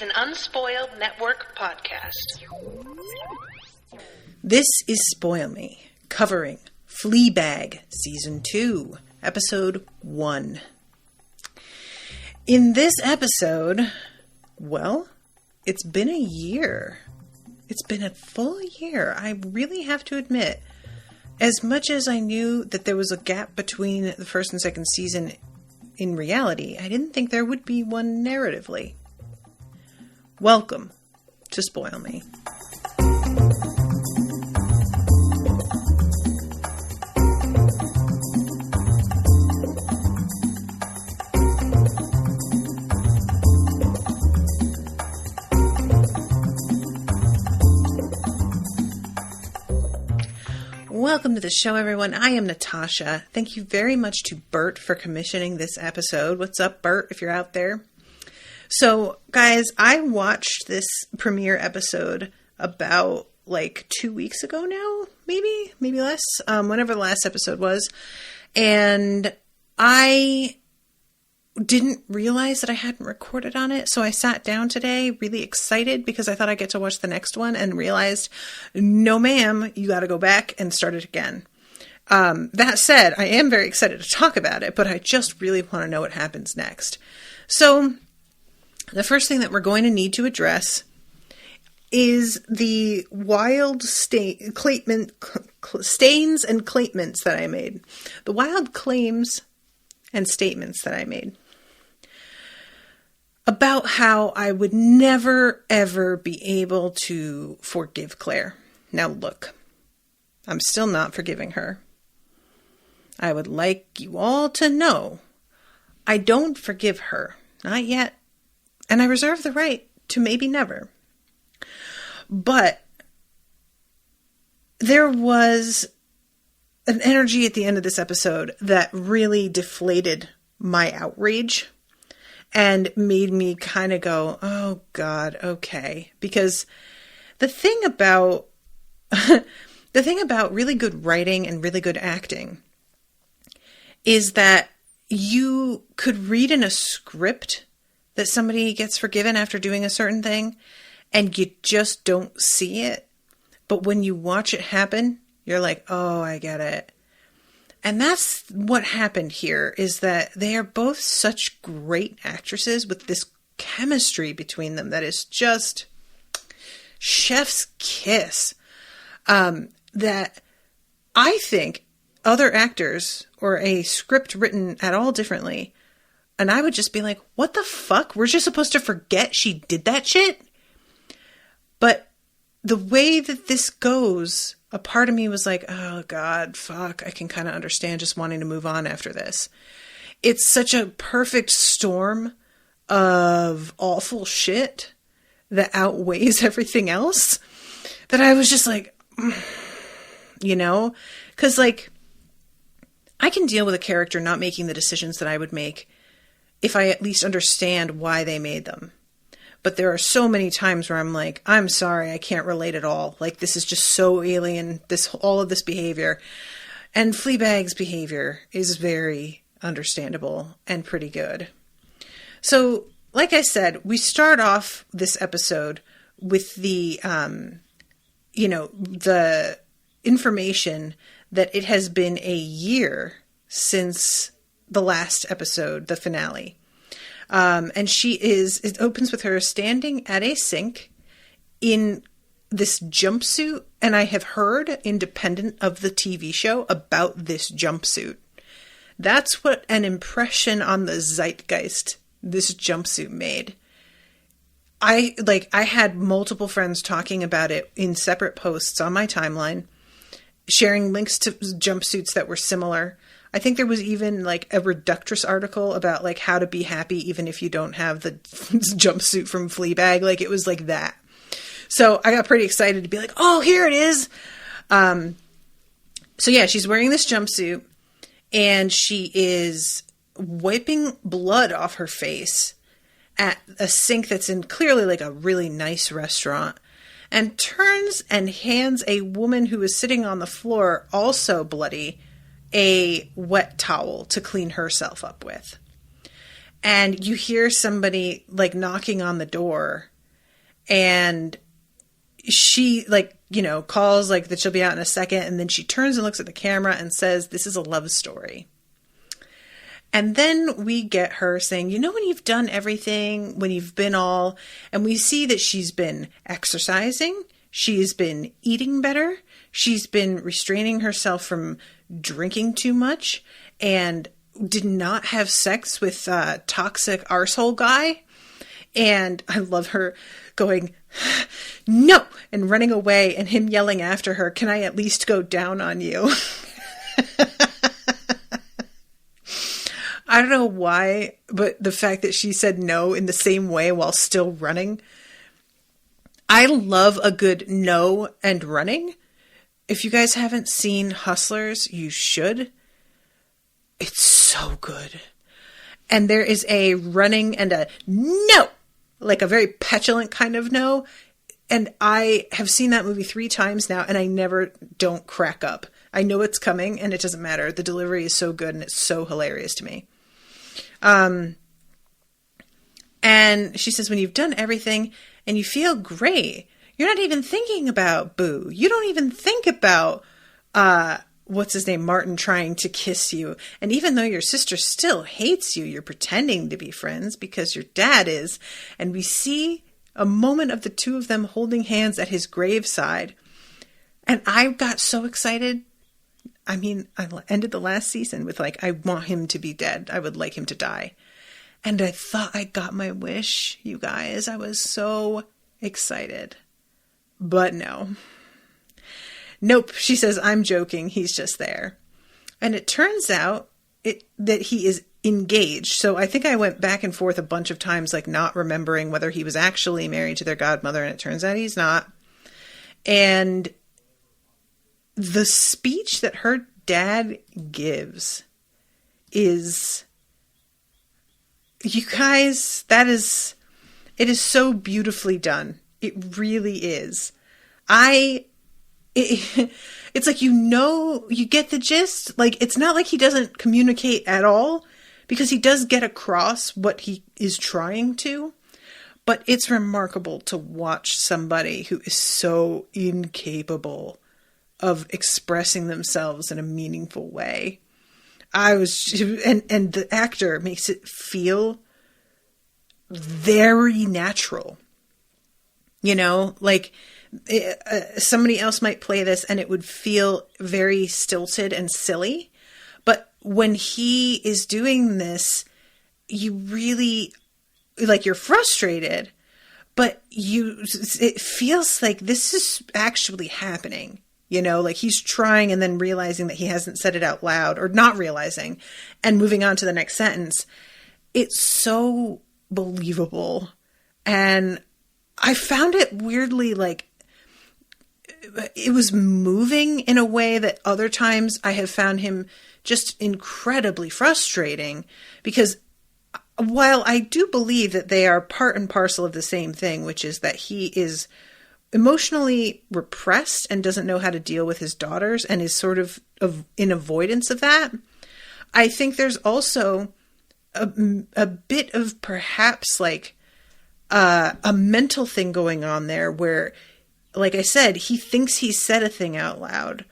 an Unspoiled Network podcast. This is Spoil Me, covering Fleabag Season 2, Episode 1. In this episode, well, it's been a year. It's been a full year. I really have to admit, as much as I knew that there was a gap between the first and second season in reality, I didn't think there would be one narratively. Welcome to Spoil Me. Welcome to the show, everyone. I am Natasha. Thank you very much to Bert for commissioning this episode. What's up, Bert, if you're out there? So, guys, I watched this premiere episode about, 2 weeks ago now, maybe less, whenever the last episode was. And I didn't realize that I hadn't recorded on it, so I sat down today really excited because I thought I'd get to watch the next one and realized, no ma'am, you gotta go back and start it again. That said, I am very excited to talk about it, but I just really want to know what happens next. So, the first thing that we're going to need to address is the wild stains and claimants that I made. The wild claims and statements that I made about how I would never, ever be able to forgive Claire. Now look, I'm still not forgiving her. I would like you all to know I don't forgive her. Not yet. And I reserve the right to maybe never. But there was an energy at the end of this episode that really deflated my outrage and made me kind of go, oh God, okay. Because the thing about really good writing and really good acting is that you could read in a script that somebody gets forgiven after doing a certain thing and you just don't see it. But when you watch it happen, you're like, oh, I get it. And that's what happened here, is that they are both such great actresses with this chemistry between them that is just chef's kiss. That I think other actors or a script written at all differently, and I would just be like, what the fuck? We're just supposed to forget she did that shit? But the way that this goes, a part of me was like, oh God, fuck, I can kind of understand just wanting to move on after this. It's such a perfect storm of awful shit that outweighs everything else that I was just like, you know? Because, I can deal with a character not making the decisions that I would make if I at least understand why they made them. But there are so many times where I'm like, I'm sorry, I can't relate at all. This is just so alien, all of this behavior. And Fleabag's behavior is very understandable and pretty good. So, like I said, we start off this episode with the information that it has been a year since the last episode, the finale. And it opens with her standing at a sink in this jumpsuit. And I have heard, independent of the TV show, about this jumpsuit. That's what an impression on the zeitgeist this jumpsuit made. I had multiple friends talking about it in separate posts on my timeline, sharing links to jumpsuits that were similar. I think there was even a Reductress article about how to be happy even if you don't have the jumpsuit from Fleabag. It was like that. So I got pretty excited to be like, oh, here it is. So yeah, she's wearing this jumpsuit and she is wiping blood off her face at a sink that's in clearly a really nice restaurant, and turns and hands a woman who is sitting on the floor, also bloody, a wet towel to clean herself up with. And you hear somebody knocking on the door And she, like, you know, calls like that she'll be out in a second. And then she turns and looks at the camera and says, this is a love story. And then we get her saying, you know, when you've done everything, when you've been all, and we see that she's been exercising, she's been eating better, she's been restraining herself from drinking too much, and did not have sex with a toxic arsehole guy. And I love her going, no, and running away, and him yelling after her, can I at least go down on you? I don't know why, but the fact that she said no in the same way while still running. I love a good no and running. If you guys haven't seen Hustlers, you should. It's so good. And there is a running and a no, like a very petulant kind of no. And I have seen that movie 3 times now, and I never don't crack up. I know it's coming, and it doesn't matter. The delivery is so good, and it's so hilarious to me. And she says, when you've done everything and you feel great, you're not even thinking about Boo. You don't even think about, what's his name, Martin, trying to kiss you. And even though your sister still hates you, you're pretending to be friends because your dad is. And we see a moment of the two of them holding hands at his graveside. And I got so excited. I mean, I ended the last season with like, I want him to be dead. I would like him to die. And I thought I got my wish, you guys. I was so excited. But no. Nope. She says, I'm joking. He's just there. And it turns out that he is engaged. So I think I went back and forth a bunch of times, like not remembering whether he was actually married to their godmother. And it turns out he's not. And the speech that her dad gives is, you guys, it is so beautifully done. It really is. It's like, you know, you get the gist. Like, it's not like he doesn't communicate at all, because he does get across what he is trying to. But it's remarkable to watch somebody who is so incapable of expressing themselves in a meaningful way. And the actor makes it feel very natural. You know, like somebody else might play this and it would feel very stilted and silly. But when he is doing this, you really, like, you're frustrated, but it feels like this is actually happening. You know, like he's trying and then realizing that he hasn't said it out loud, or not realizing, and moving on to the next sentence. It's so believable. And I found it weirdly, like, it was moving in a way that other times I have found him just incredibly frustrating, because while I do believe that they are part and parcel of the same thing, which is that he is emotionally repressed and doesn't know how to deal with his daughters and is sort of in avoidance of that, I think there's also a bit of perhaps like a mental thing going on there where, like I said, he thinks he said a thing out loud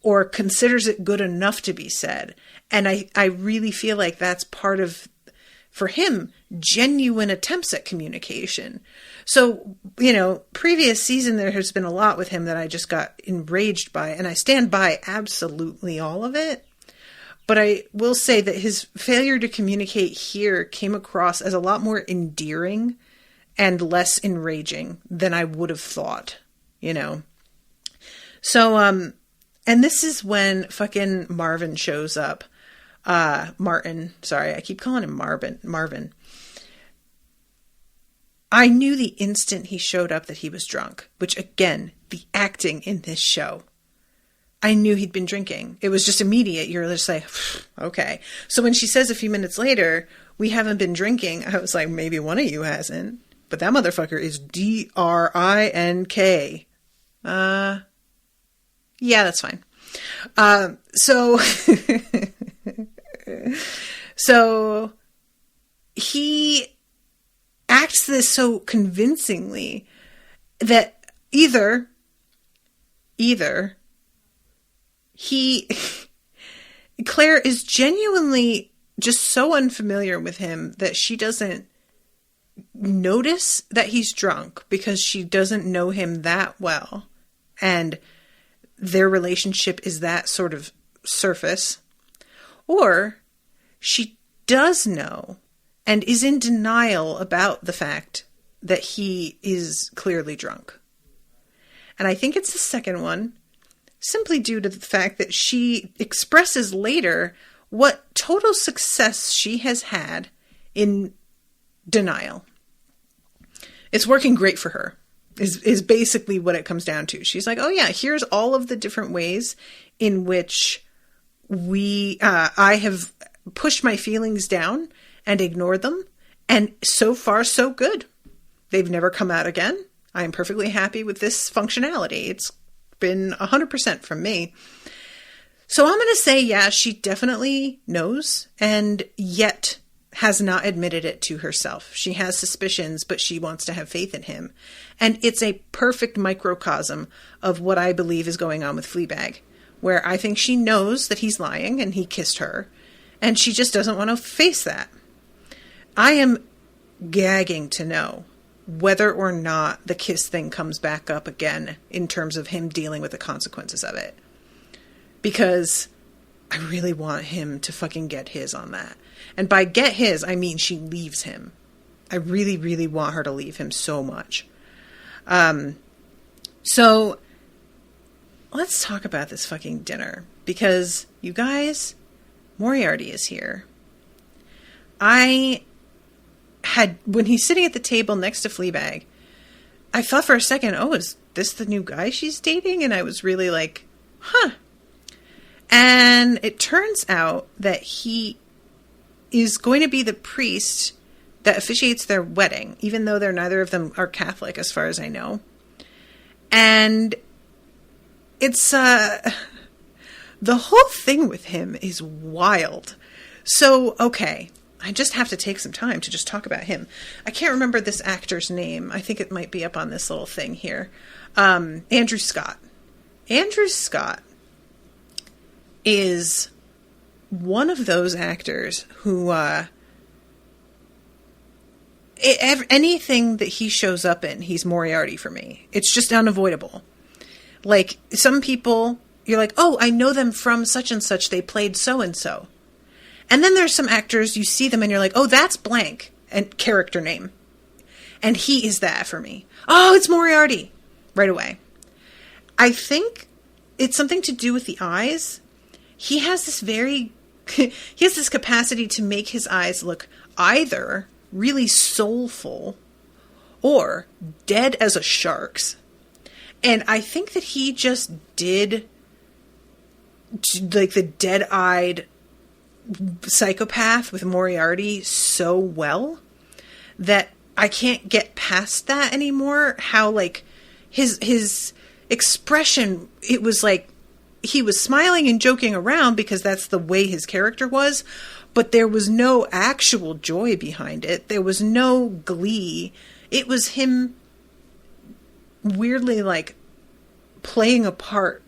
or considers it good enough to be said. And I really feel like that's part of, for him, genuine attempts at communication. So, you know, previous season, there has been a lot with him that I just got enraged by, and I stand by absolutely all of it. But I will say that his failure to communicate here came across as a lot more endearing and less enraging than I would have thought, you know. So, and this is when fucking Marvin shows up. Martin, sorry, I keep calling him Marvin. I knew the instant he showed up that he was drunk, which again, the acting in this show, I knew he'd been drinking. It was just immediate. You're just like, okay. So when she says a few minutes later, we haven't been drinking, I was like, maybe one of you hasn't, but that motherfucker is drink. Yeah, that's fine. So he acts this so convincingly that either Claire is genuinely just so unfamiliar with him that she doesn't notice that he's drunk because she doesn't know him that well. And their relationship is that sort of surface. Or she does know and is in denial about the fact that he is clearly drunk. And I think it's the second one, simply due to the fact that she expresses later what total success she has had in denial. It's working great for her, is basically what it comes down to. She's like, oh yeah, here's all of the different ways in which I have pushed my feelings down and ignored them. And so far, so good. They've never come out again. I am perfectly happy with this functionality. It's been 100% from me. So I'm going to say, yeah, she definitely knows and yet has not admitted it to herself. She has suspicions, but she wants to have faith in him. And it's a perfect microcosm of what I believe is going on with Fleabag, where I think she knows that he's lying and he kissed her, and she just doesn't want to face that. I am gagging to know whether or not the kiss thing comes back up again in terms of him dealing with the consequences of it. Because I really want him to fucking get his on that. And by get his, I mean she leaves him. I really, really want her to leave him so much. So let's talk about this fucking dinner. Because, you guys, Moriarty is here. When he's sitting at the table next to Fleabag, I thought for a second, oh, is this the new guy she's dating? And I was really like, huh. And it turns out that he is going to be the priest that officiates their wedding, even though neither of them are Catholic, as far as I know. And it's, the whole thing with him is wild. So, okay, I just have to take some time to just talk about him. I can't remember this actor's name. I think it might be up on this little thing here. Andrew Scott. Andrew Scott is one of those actors who, anything that he shows up in, he's Moriarty for me. It's just unavoidable. Like, some people, you're like, oh, I know them from such and such. They played so-and-so. And then there's some actors, you see them and you're like, oh, that's blank, and character name. And he is that for me. Oh, it's Moriarty. Right away. I think it's something to do with the eyes. He has this capacity to make his eyes look either really soulful or dead as a shark's. And I think that he just did like the dead-eyed psychopath with Moriarty so well that I can't get past that anymore. How like his expression, it was like he was smiling and joking around because that's the way his character was, but there was no actual joy behind it. There was no glee. It was him weirdly like playing a part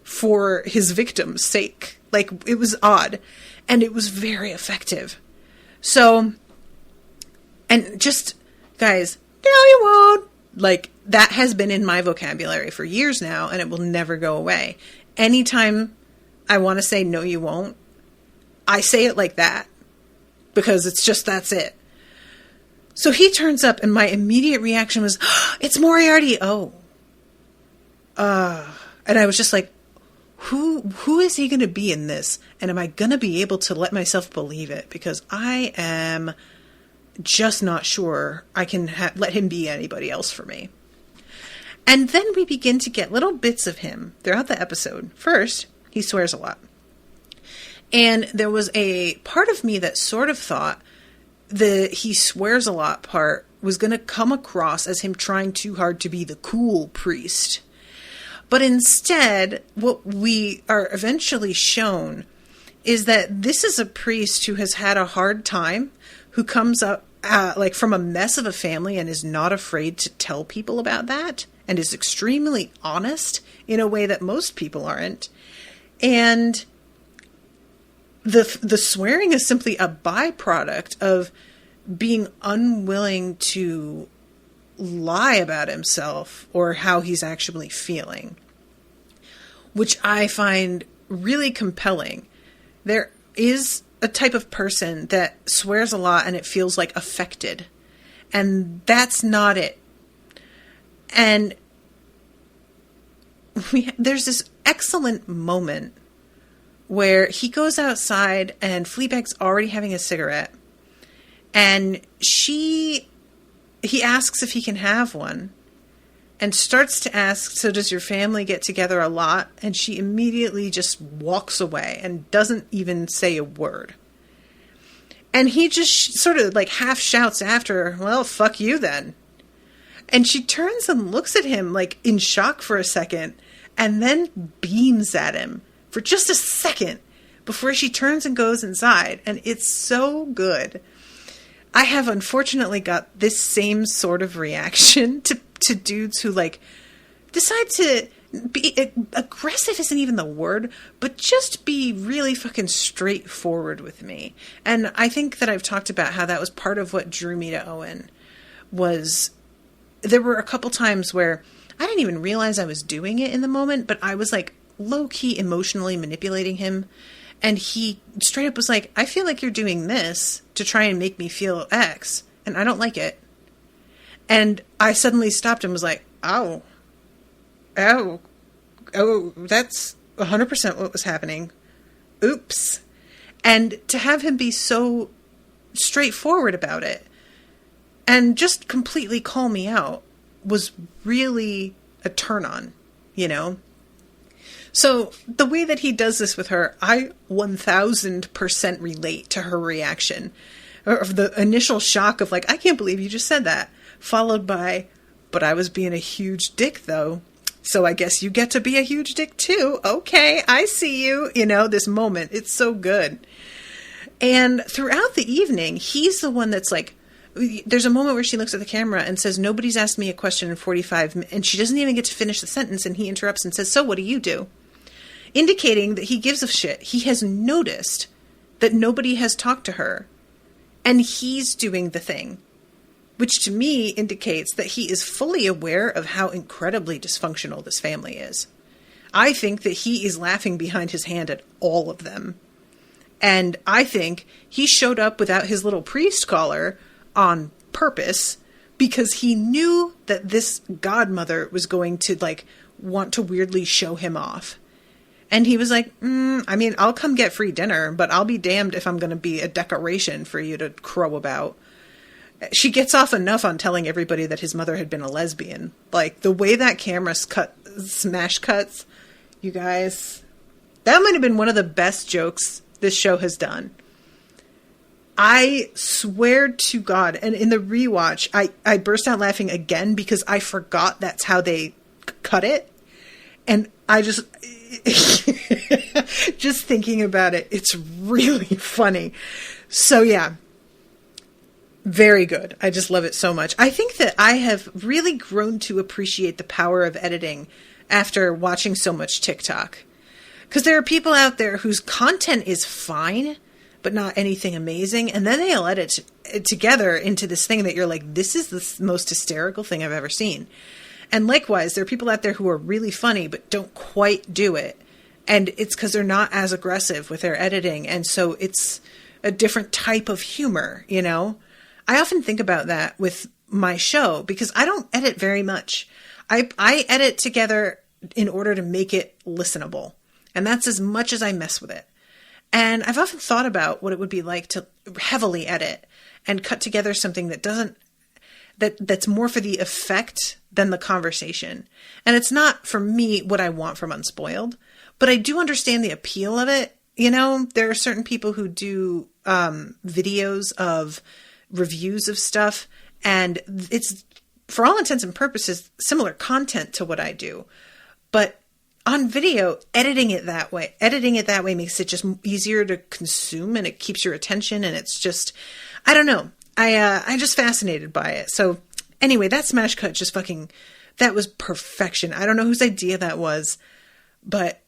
for his victim's sake. Like, it was odd, and it was very effective. So, and just, guys, no, you won't. Like, that has been in my vocabulary for years now, and it will never go away. Anytime I want to say, no, you won't, I say it like that, because it's just, that's it. So he turns up, and my immediate reaction was, oh, it's Moriarty. Oh. And I was just like, who is he going to be in this? And am I going to be able to let myself believe it? Because I am just not sure I can let him be anybody else for me. And then we begin to get little bits of him throughout the episode. First, he swears a lot. And there was a part of me that sort of thought the he swears a lot part was going to come across as him trying too hard to be the cool priest. But instead, what we are eventually shown is that this is a priest who has had a hard time, who comes up like from a mess of a family and is not afraid to tell people about that and is extremely honest in a way that most people aren't. And the swearing is simply a byproduct of being unwilling to lie about himself or how he's actually feeling, which I find really compelling. There is a type of person that swears a lot and it feels like affected, and that's not it. And there's this excellent moment where he goes outside and Fleabag's already having a cigarette, and he asks if he can have one and starts to ask, so does your family get together a lot? And she immediately just walks away and doesn't even say a word. And he just sort of like half shouts after her, well, fuck you then. And she turns and looks at him like in shock for a second and then beams at him for just a second before she turns and goes inside. And it's so good. I have unfortunately got this same sort of reaction to dudes who like decide to be aggressive isn't even the word, but just be really fucking straightforward with me. And I think that I've talked about how that was part of what drew me to Owen. Was there were a couple times where I didn't even realize I was doing it in the moment, but I was like low-key emotionally manipulating him. And he straight up was like, I feel like you're doing this to try and make me feel X, and I don't like it. And I suddenly stopped and was like, oh, that's 100% what was happening. Oops. And to have him be so straightforward about it and just completely call me out was really a turn on, you know? So the way that he does this with her, I 1000% relate to her reaction. Or the initial shock of like, I can't believe you just said that. Followed by, but I was being a huge dick though. So I guess you get to be a huge dick too. Okay, I see you. You know, this moment, it's so good. And throughout the evening, he's the one that's like, there's a moment where she looks at the camera and says, nobody's asked me a question in 45 minutes. And she doesn't even get to finish the sentence. And he interrupts and says, so what do you do? Indicating that he gives a shit. He has noticed that nobody has talked to her. And he's doing the thing. Which to me indicates that he is fully aware of how incredibly dysfunctional this family is. I think that he is laughing behind his hand at all of them. And I think he showed up without his little priest collar on purpose because he knew that this godmother was going to like want to weirdly show him off. And he was like, I mean, I'll come get free dinner, but I'll be damned if I'm going to be a decoration for you to crow about. She gets off enough on telling everybody that his mother had been a lesbian. Like, the way that camera smash cuts, you guys, that might have been one of the best jokes this show has done. I swear to God, and in the rewatch, I burst out laughing again because I forgot that's how they cut it. And I just thinking about it, it's really funny. So yeah. Very good. I just love it so much. I think that I have really grown to appreciate the power of editing after watching so much TikTok. Because there are people out there whose content is fine, but not anything amazing. And then they'll edit it together into this thing that you're like, this is the most hysterical thing I've ever seen. And likewise, there are people out there who are really funny, but don't quite do it. And it's because they're not as aggressive with their editing. And so it's a different type of humor, you know? I often think about that with my show because I don't edit very much. I edit together in order to make it listenable. And that's as much as I mess with it. And I've often thought about what it would be like to heavily edit and cut together something that's more for the effect than the conversation. And it's not for me what I want from Unspoiled, but I do understand the appeal of it. You know, there are certain people who do videos of reviews of stuff, and it's for all intents and purposes similar content to what I do, but on video, editing it that way makes it just easier to consume, and it keeps your attention, and it's just, I don't know, I'm just fascinated by it. So anyway, that smash cut just that was perfection. I don't know whose idea that was, but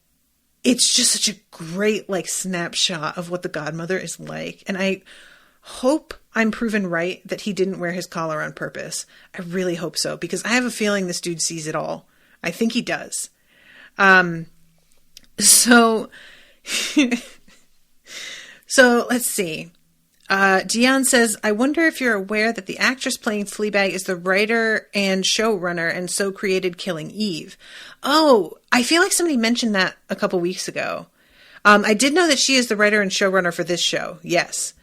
it's just such a great like snapshot of what the godmother is like. And I hope I'm proven right that he didn't wear his collar on purpose. I really hope so, because I have a feeling this dude sees it all. I think he does. So let's see. Dion says, I wonder if you're aware that the actress playing Fleabag is the writer and showrunner and so created Killing Eve. Oh, I feel like somebody mentioned that a couple weeks ago. I did know that she is the writer and showrunner for this show. Yes.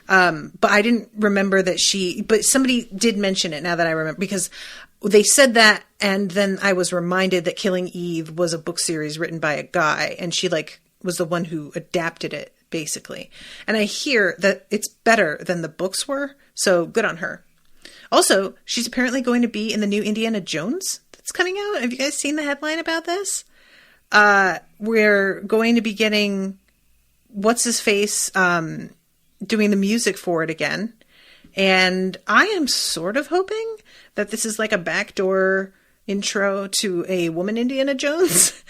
But I didn't remember that but somebody did mention it now that I remember, because they said that. And then I was reminded that Killing Eve was a book series written by a guy, and she like was the one who adapted it, basically. And I hear that it's better than the books were. So good on her. Also, she's apparently going to be in the new Indiana Jones that's coming out. Have you guys seen the headline about this? We're going to be getting what's his face, doing the music for it again. And I am sort of hoping that this is like a backdoor intro to a woman Indiana Jones.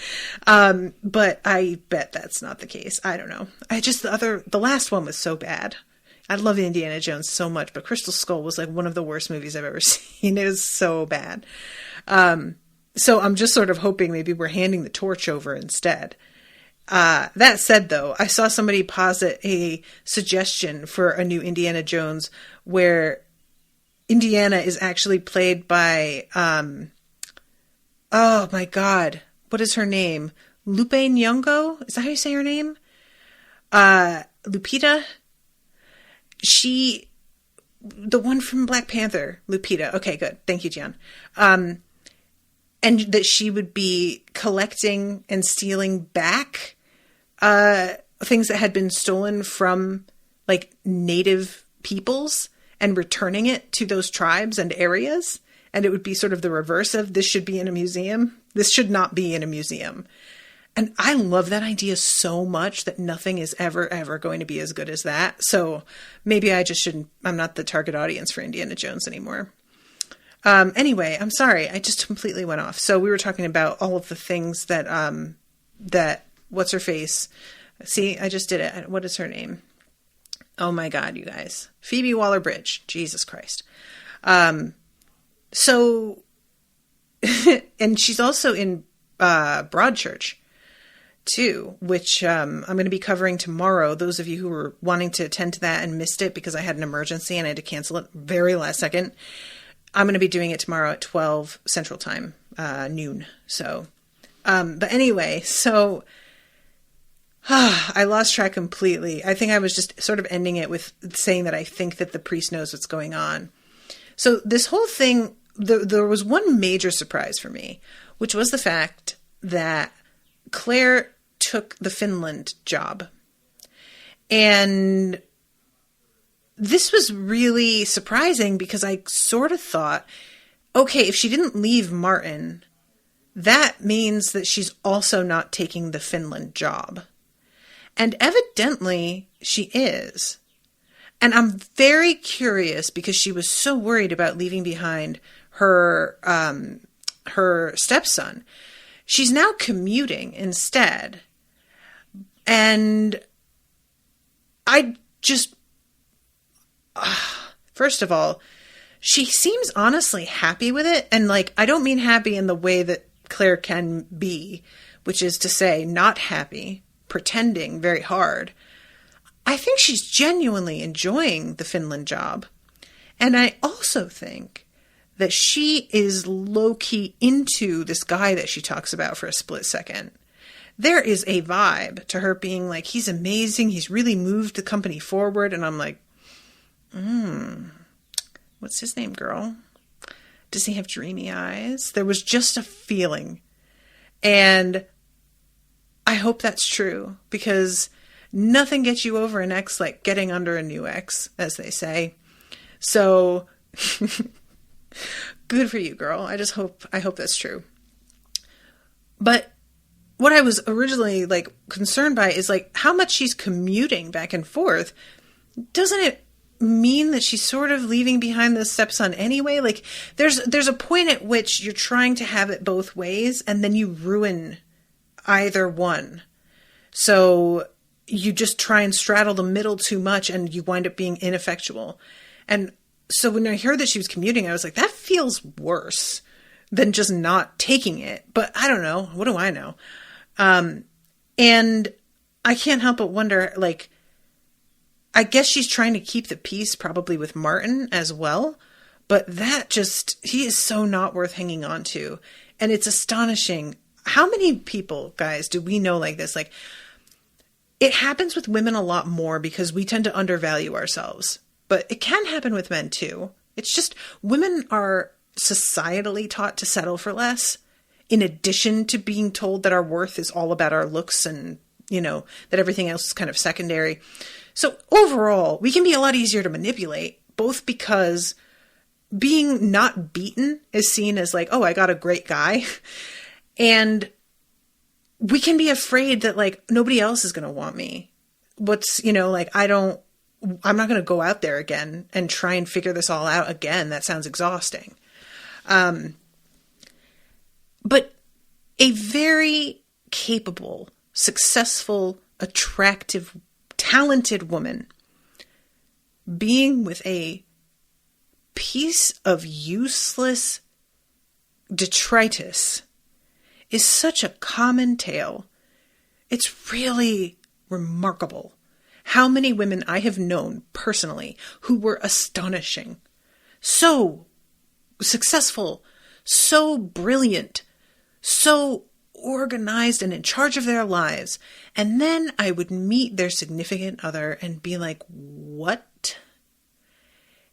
But I bet that's not the case. I don't know. The last one was so bad. I love Indiana Jones so much, but Crystal Skull was like one of the worst movies I've ever seen. It was so bad. So I'm just sort of hoping maybe we're handing the torch over instead. That said, though, I saw somebody posit a suggestion for a new Indiana Jones where Indiana is actually played by, oh my God, what is her name? Lupe Nyong'o? Is that how you say her name? Lupita? The one from Black Panther, Lupita. Okay, good. Thank you, Gian. And that she would be collecting and stealing back things that had been stolen from like native peoples and returning it to those tribes and areas. And it would be sort of the reverse of this should be in a museum. This should not be in a museum. And I love that idea so much that nothing is ever going to be as good as that. So maybe I'm not the target audience for Indiana Jones anymore. Anyway, I'm sorry. I just completely went off. So we were talking about all of the things that what's her face? See, I just did it. What is her name? Oh my God, you guys. Phoebe Waller-Bridge. Jesus Christ. So, and she's also in Broadchurch too, which I'm going to be covering tomorrow. Those of you who were wanting to attend to that and missed it because I had an emergency and I had to cancel it very last second, I'm going to be doing it tomorrow at 12 Central Time, noon. So, but anyway, so I lost track completely. I think I was just sort of ending it with saying that I think that the priest knows what's going on. So this whole thing, there was one major surprise for me, which was the fact that Claire took the Finland job. And this was really surprising because I sort of thought, okay, if she didn't leave Martin, that means that she's also not taking the Finland job. And evidently she is. And I'm very curious because she was so worried about leaving behind her stepson. She's now commuting instead. And I just, first of all, she seems honestly happy with it. And like, I don't mean happy in the way that Claire can be, which is to say not happy, pretending very hard. I think she's genuinely enjoying the Finland job. And I also think that she is low-key into this guy that she talks about for a split second. There is a vibe to her being like, he's amazing. He's really moved the company forward. And I'm like, what's his name, girl? Does he have dreamy eyes? There was just a feeling. And I hope that's true because nothing gets you over an ex like getting under a new ex, as they say. So good for you, girl. I hope that's true. But what I was originally like concerned by is like how much she's commuting back and forth. Doesn't it mean that she's sort of leaving behind the stepson anyway? Like, there's a point at which you're trying to have it both ways, and then you ruin either one. So you just try and straddle the middle too much, and you wind up being ineffectual. And so when I heard that she was commuting, I was like, that feels worse than just not taking it. But I don't know. What do I know? And I can't help but wonder, like, I guess she's trying to keep the peace probably with Martin as well. But he is so not worth hanging on to. And it's astonishing. How many people, guys, do we know like this? Like, it happens with women a lot more because we tend to undervalue ourselves. But it can happen with men too. It's just women are societally taught to settle for less, in addition to being told that our worth is all about our looks and, that everything else is kind of secondary. So overall, we can be a lot easier to manipulate, both because being not beaten is seen as like, oh, I got a great guy. And we can be afraid that like nobody else is going to want me. I'm not going to go out there again and try and figure this all out again. That sounds exhausting. But a very capable, successful, attractive, talented woman being with a piece of useless detritus is such a common tale. It's really remarkable how many women I have known personally who were astonishing, so successful, so brilliant, so organized and in charge of their lives. And then I would meet their significant other and be like, what?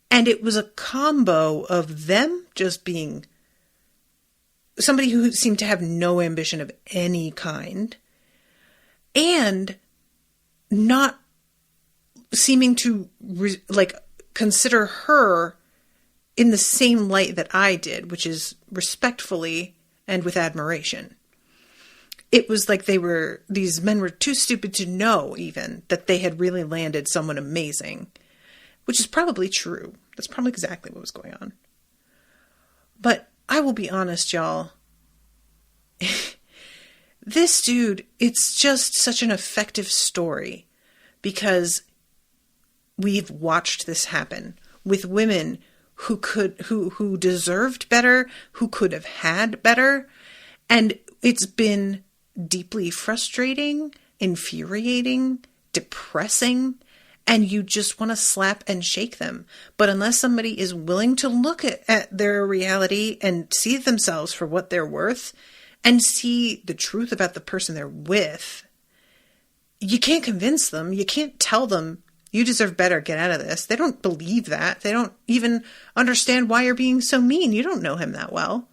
And it was a combo of them just being somebody who seemed to have no ambition of any kind and not seeming to consider her in the same light that I did, which is respectfully and with admiration. It was like these men were too stupid to know even that they had really landed someone amazing, which is probably true. That's probably exactly what was going on. But I will be honest, y'all. This dude, it's just such an effective story because we've watched this happen with women who deserved better, who could have had better. And it's been deeply frustrating, infuriating, depressing, and you just want to slap and shake them. But unless somebody is willing to look at their reality and see themselves for what they're worth and see the truth about the person they're with, you can't convince them. You can't tell them, you deserve better, get out of this. They don't believe that. They don't even understand why you're being so mean. You don't know him that well.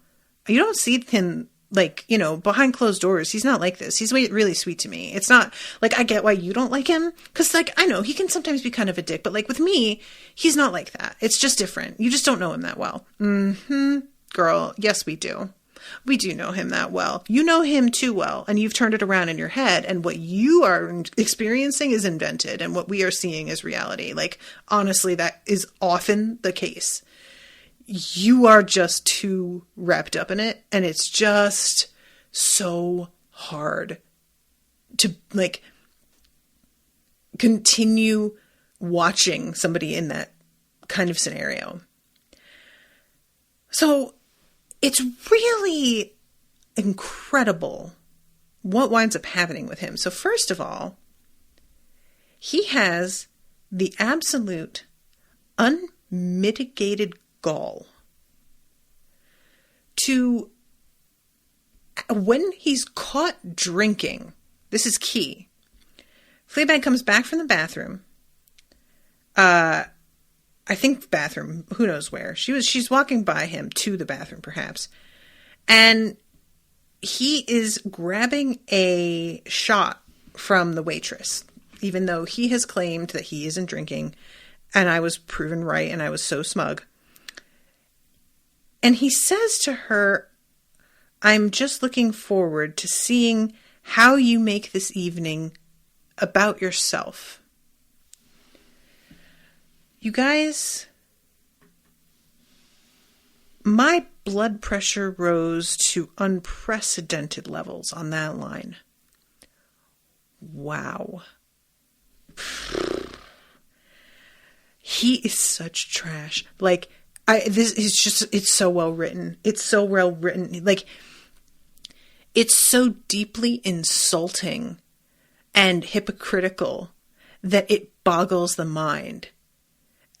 You don't see him behind closed doors. He's not like this. He's really sweet to me. It's not like, I get why you don't like him. Cause I know he can sometimes be kind of a dick, but with me, he's not like that. It's just different. You just don't know him that well. Girl. Yes, we do. We do know him that well. You know him too well, and you've turned it around in your head, and what you are experiencing is invented, and what we are seeing is reality. Honestly, that is often the case. You are just too wrapped up in it, and it's just so hard to continue watching somebody in that kind of scenario. So it's really incredible what winds up happening with him. So first of all, he has the absolute unmitigated gall to, when he's caught drinking, this is key. Fleabag comes back from the bathroom. I think bathroom, who knows where. She's walking by him to the bathroom, perhaps. And he is grabbing a shot from the waitress, even though he has claimed that he isn't drinking. And I was proven right, and I was so smug. And he says to her, I'm just looking forward to seeing how you make this evening about yourself. You guys, my blood pressure rose to unprecedented levels on that line. Wow. He is such trash. Like, this is just, it's so well written. It's so well written. Like, it's so deeply insulting and hypocritical that it boggles the mind.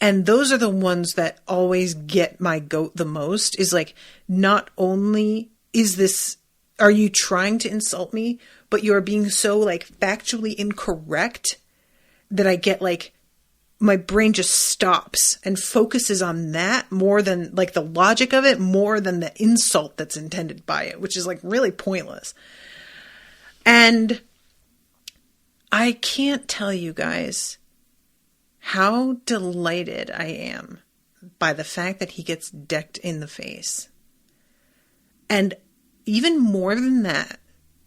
And those are the ones that always get my goat the most, is like, not only is this, are you trying to insult me, but you're being so like factually incorrect that I get like, my brain just stops and focuses on that more than like the logic of it, more than the insult that's intended by it, which is like really pointless. And I can't tell you guys how delighted I am by the fact that he gets decked in the face. And even more than that,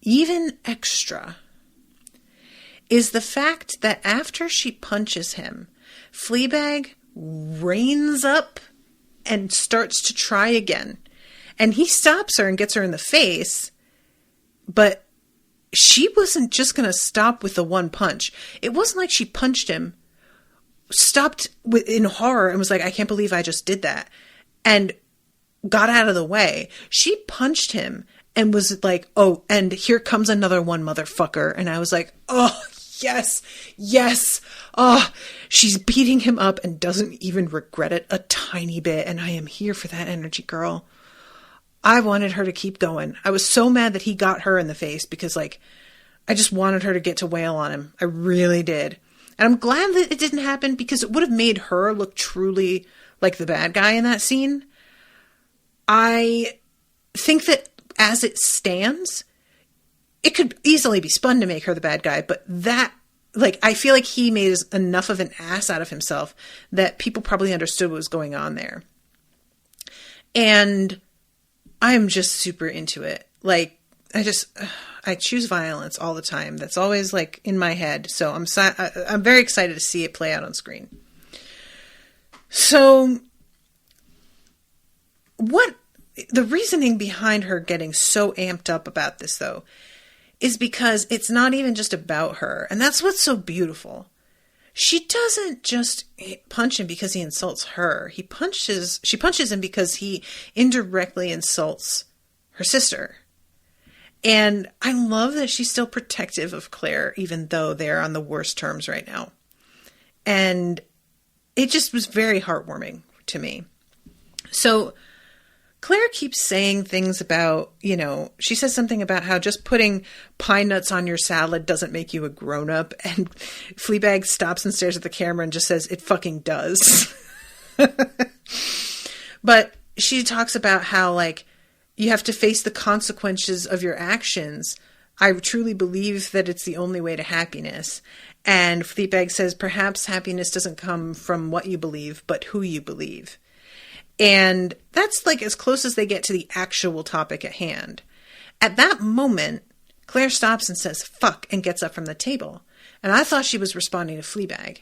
even extra, is the fact that after she punches him, Fleabag reins up and starts to try again. And he stops her and gets her in the face, but she wasn't just going to stop with the one punch. It wasn't like she punched him, stopped in horror and was like, I can't believe I just did that, and got out of the way. She punched him and was like, oh, and here comes another one, motherfucker. And I was like, oh, yes, yes. Oh, she's beating him up and doesn't even regret it a tiny bit. And I am here for that energy, girl. I wanted her to keep going. I was so mad that he got her in the face because, like, I just wanted her to get to wail on him. I really did. And I'm glad that it didn't happen, because it would have made her look truly like the bad guy in that scene. I think that as it stands, it could easily be spun to make her the bad guy, but that, like, I feel like he made enough of an ass out of himself that people probably understood what was going on there. And I'm just super into it. Like, I choose violence all the time. That's always like in my head. So I'm very excited to see it play out on screen. So what the reasoning behind her getting so amped up about this, though, is because it's not even just about her. And that's what's so beautiful. She doesn't just punch him because he insults her. She punches him because he indirectly insults her sister. And I love that she's still protective of Claire, even though they're on the worst terms right now. And it just was very heartwarming to me. So Claire keeps saying things about, she says something about how just putting pine nuts on your salad doesn't make you a grown-up. And Fleabag stops and stares at the camera and just says, it fucking does. But she talks about how, like, you have to face the consequences of your actions. I truly believe that it's the only way to happiness. And Fleabag says, perhaps happiness doesn't come from what you believe, but who you believe. And that's like as close as they get to the actual topic at hand. At that moment, Claire stops and says, fuck, and gets up from the table. And I thought she was responding to Fleabag.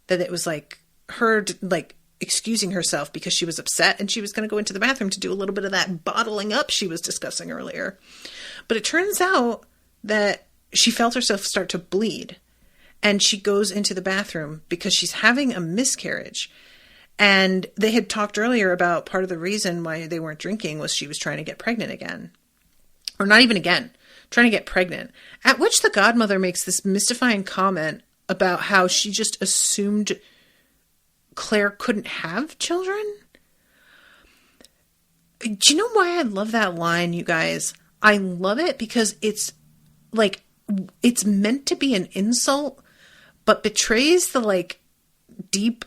That it was like her, like, excusing herself because she was upset and she was going to go into the bathroom to do a little bit of that bottling up she was discussing earlier. But it turns out that she felt herself start to bleed, and she goes into the bathroom because she's having a miscarriage. And they had talked earlier about part of the reason why they weren't drinking was she was trying to get pregnant again. Or not even again, trying to get pregnant. At which the godmother makes this mystifying comment about how she just assumed Claire couldn't have children. Do you know why I love that line, you guys? I love it because it's like, it's meant to be an insult, but betrays the, like, deep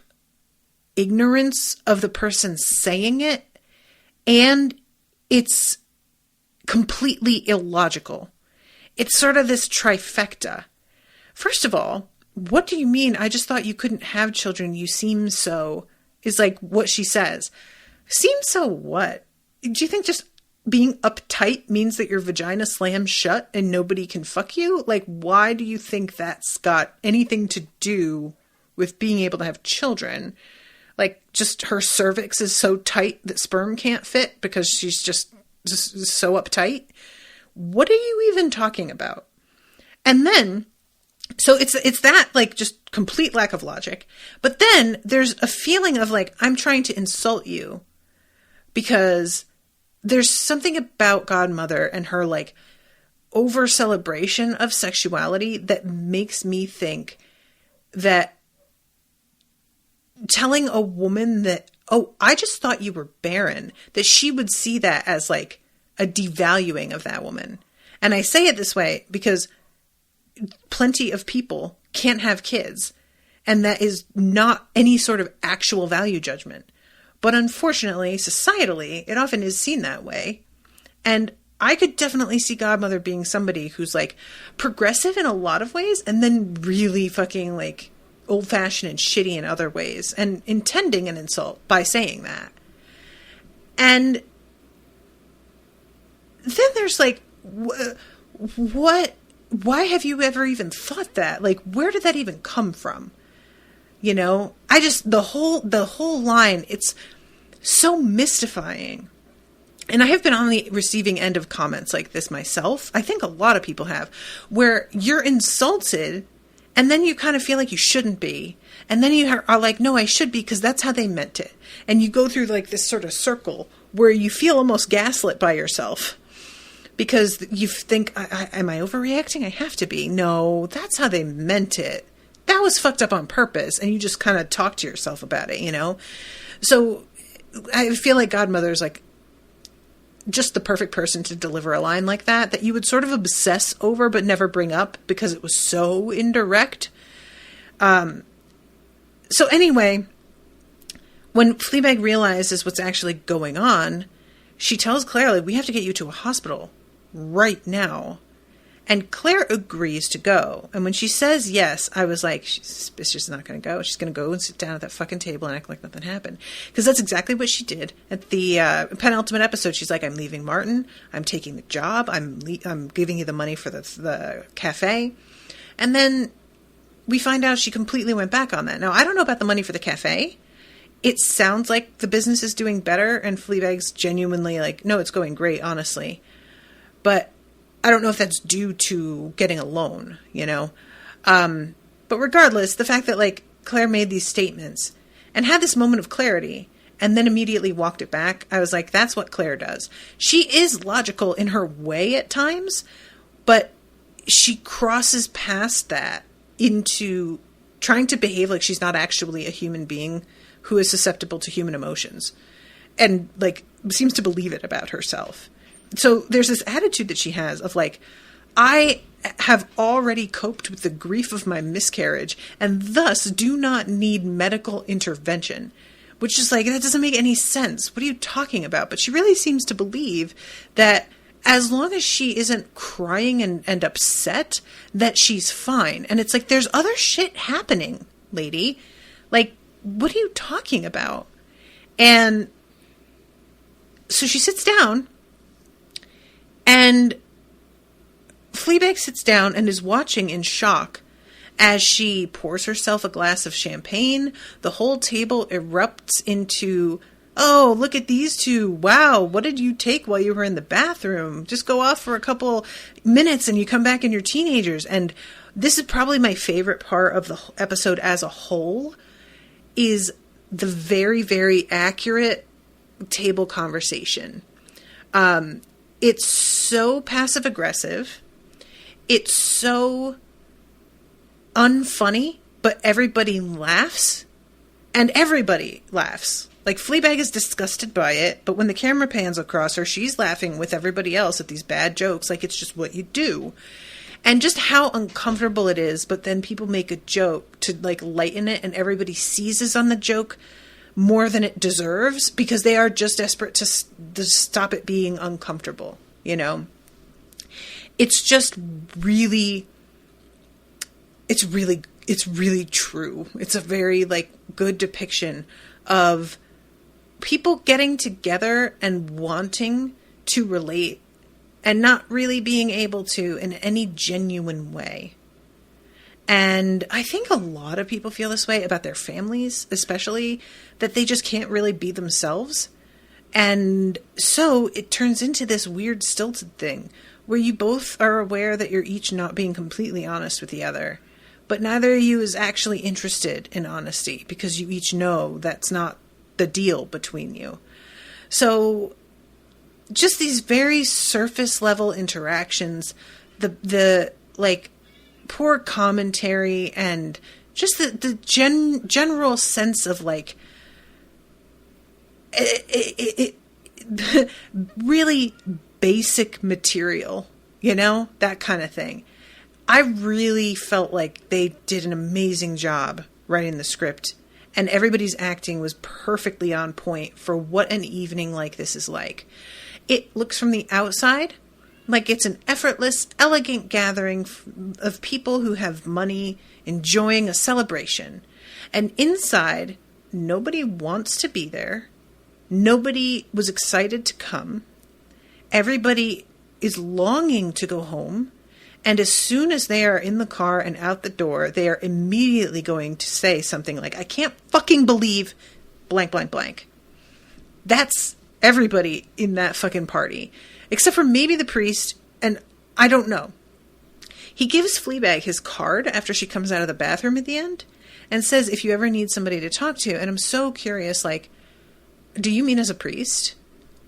ignorance of the person saying it. And it's completely illogical. It's sort of this trifecta. First of all, what do you mean? I just thought you couldn't have children. You seem so, is like what she says. Seem so what? Do you think just being uptight means that your vagina slams shut and nobody can fuck you? Like, why do you think that's got anything to do with being able to have children? Like, just her cervix is so tight that sperm can't fit because she's just so uptight. What are you even talking about? And then, so it's that, like, just complete lack of logic. But then there's a feeling of, like, I'm trying to insult you because there's something about Godmother and her, like, over celebration of sexuality that makes me think that telling a woman that, oh, I just thought you were barren, that she would see that as, like, a devaluing of that woman. And I say it this way because plenty of people can't have kids, and that is not any sort of actual value judgment. But unfortunately, societally, it often is seen that way. And I could definitely see Godmother being somebody who's, like, progressive in a lot of ways and then really fucking, like, old-fashioned and shitty in other ways, and intending an insult by saying that. And then there's, like, what? Why have you ever even thought that? Like, where did that even come from? You know, I just, the whole line, it's so mystifying. And I have been on the receiving end of comments like this myself. I think a lot of people have, where you're insulted and then you kind of feel like you shouldn't be. And then you are like, no, I should be because that's how they meant it. And you go through, like, this sort of circle where you feel almost gaslit by yourself. Because you think, am I overreacting? I have to be. No, that's how they meant it. That was fucked up on purpose. And you just kind of talk to yourself about it, you know? So I feel like Godmother's, like, just the perfect person to deliver a line like that you would sort of obsess over but never bring up because it was so indirect. So anyway, when Fleabag realizes what's actually going on, she tells Claire, like, we have to get you to a hospital right now. And Claire agrees to go. And when she says yes, I was like, she's just not going to go. She's going to go and sit down at that fucking table and act like nothing happened. Because that's exactly what she did. At the penultimate episode, she's like, I'm leaving Martin. I'm taking the job. I'm giving you the money for the cafe. And then we find out she completely went back on that. Now, I don't know about the money for the cafe. It sounds like the business is doing better. And Fleabag's genuinely like, no, it's going great, honestly. But I don't know if that's due to getting a loan, you know? But regardless, the fact that, like, Claire made these statements and had this moment of clarity and then immediately walked it back, I was like, that's what Claire does. She is logical in her way at times, but she crosses past that into trying to behave like she's not actually a human being who is susceptible to human emotions and, like, seems to believe it about herself. So there's this attitude that she has of, like, I have already coped with the grief of my miscarriage and thus do not need medical intervention, which is like, that doesn't make any sense. What are you talking about? But she really seems to believe that as long as she isn't crying and upset, that she's fine. And it's like, there's other shit happening, lady. Like, what are you talking about? And so she sits down. And Fleabag sits down and is watching in shock as she pours herself a glass of champagne. The whole table erupts into, oh, look at these two. Wow, what did you take while you were in the bathroom? Just go off for a couple minutes and you come back and you're teenagers. And this is probably my favorite part of the episode as a whole, is the very, very accurate table conversation. It's so passive-aggressive. It's so unfunny, but everybody laughs. And everybody laughs. Like, Fleabag is disgusted by it, but when the camera pans across her, she's laughing with everybody else at these bad jokes. Like, it's just what you do. And just how uncomfortable it is, but then people make a joke to, like, lighten it, and everybody seizes on the joke more than it deserves because they are just desperate to stop it being uncomfortable, you know? It's just really, it's really true. It's a very, like, good depiction of people getting together and wanting to relate and not really being able to in any genuine way. And I think a lot of people feel this way about their families, especially, that they just can't really be themselves. And so it turns into this weird stilted thing where you both are aware that you're each not being completely honest with the other. But neither of you is actually interested in honesty because you each know that's not the deal between you. So just these very surface level interactions, the like poor commentary and just the general sense of like really basic material, you know, that kind of thing. I really felt like they did an amazing job writing the script, and everybody's acting was perfectly on point for what an evening like this is like. It looks from the outside like it's an effortless, elegant gathering of people who have money enjoying a celebration. And inside, nobody wants to be there. Nobody was excited to come. Everybody is longing to go home. And as soon as they are in the car and out the door, they are immediately going to say something like, I can't fucking believe blank, blank, blank. That's everybody in that fucking party. Except for maybe the priest, and I don't know. He gives Fleabag his card after she comes out of the bathroom at the end and says, if you ever need somebody to talk to, and I'm so curious, like, do you mean as a priest?